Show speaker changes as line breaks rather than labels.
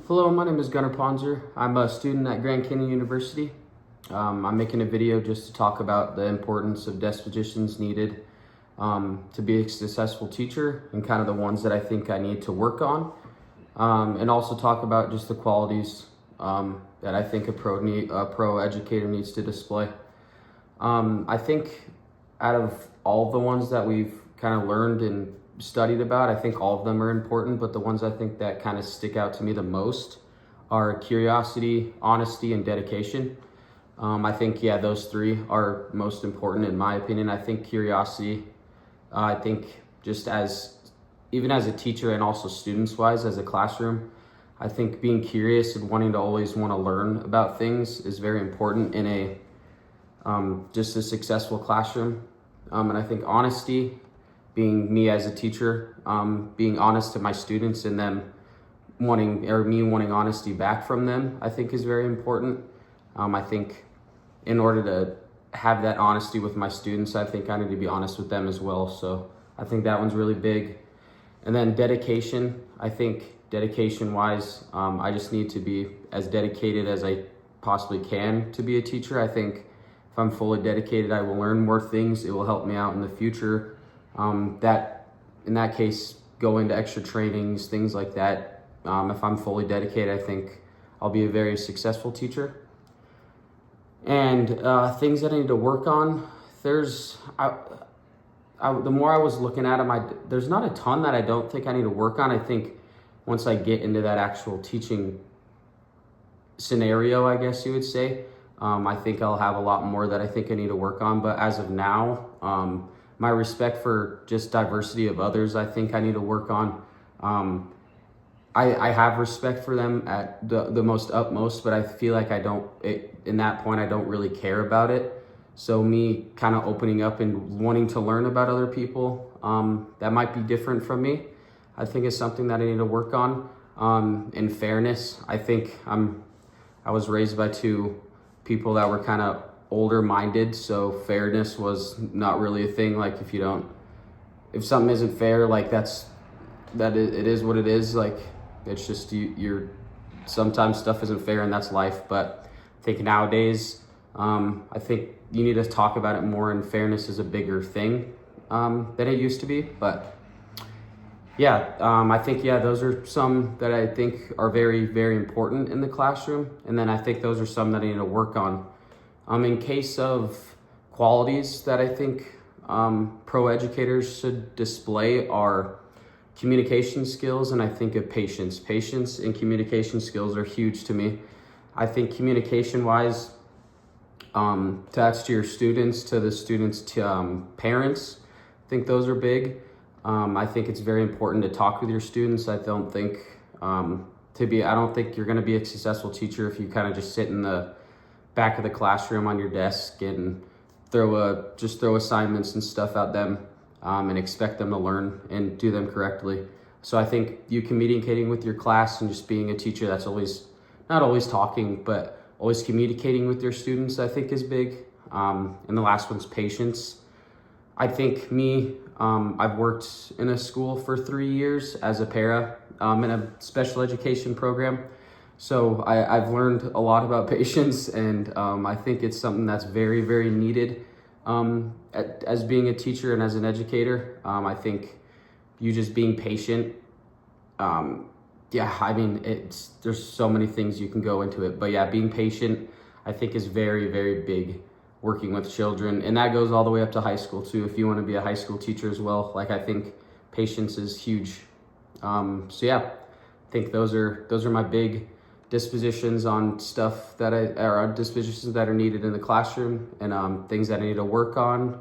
Hello, my name is Gunnar Ponzer. I'm a student at Grand Canyon University. I'm making a video just to talk about the importance of dispositions needed to be a successful teacher and kind of the ones that I think I need to work on. And also talk about just the qualities that I think a pro educator needs to display. I think out of all the ones that we've kind of learned and studied about, I think all of them are important, but the ones I think that kind of stick out to me the most are curiosity, honesty, and dedication. I think, those three are most important in my opinion. I think curiosity, I think just even as a teacher and also students wise as a classroom, I think being curious and wanting to always want to learn about things is very important in just a successful classroom. And I think honesty, being me as a teacher, being honest to my students and me wanting honesty back from them, I think is very important. I think in order to have that honesty with my students, I think I need to be honest with them as well. So I think that one's really big. And then dedication, I think dedication wise, I just need to be as dedicated as I possibly can to be a teacher. I think if I'm fully dedicated, I will learn more things. It will help me out in the future. That in that case, go into extra trainings, things like that. If I'm fully dedicated, I think I'll be a very successful teacher. And things that I need to work on, the more I was looking at them, there's not a ton that I don't think I need to work on. I think once I get into that actual teaching scenario, I guess you would say, I think I'll have a lot more that I think I need to work on. But as of now, my respect for just diversity of others, I think I need to work on. I have respect for them at the most utmost, but I feel like in that point, I don't really care about it. So me kind of opening up and wanting to learn about other people, that might be different from me, I think is something that I need to work on. In fairness, I think I was raised by two people that were kind of older minded, so fairness was not really a thing. Like if something isn't fair, like it is what it is. Like it's just you're sometimes stuff isn't fair and that's life. But I think nowadays, I think you need to talk about it more, and fairness is a bigger thing than it used to be. But I think those are some that I think are very, very important in the classroom. And then I think those are some that I need to work on. In case of qualities that I think pro educators should display are communication skills, and I think of patience. Patience and communication skills are huge to me. I think communication-wise, that's to your students, to the students' parents, I think those are big. I think it's very important to talk with your students. I don't think you're going to be a successful teacher if you kind of just sit in the back of the classroom on your desk and throw assignments and stuff at them and expect them to learn and do them correctly. So I think you communicating with your class and just being a teacher that's not always talking, but always communicating with your students, I think is big. And the last one's patience. I think I've worked in a school for 3 years as a para in a special education program. So I've learned a lot about patience, and I think it's something that's very, very needed as being a teacher and as an educator. I think you just being patient. There's so many things you can go into it, but being patient, I think is very, very big working with children, and that goes all the way up to high school too. If you want to be a high school teacher as well, I think patience is huge. I think those are my big dispositions on dispositions that are needed in the classroom, and things that I need to work on.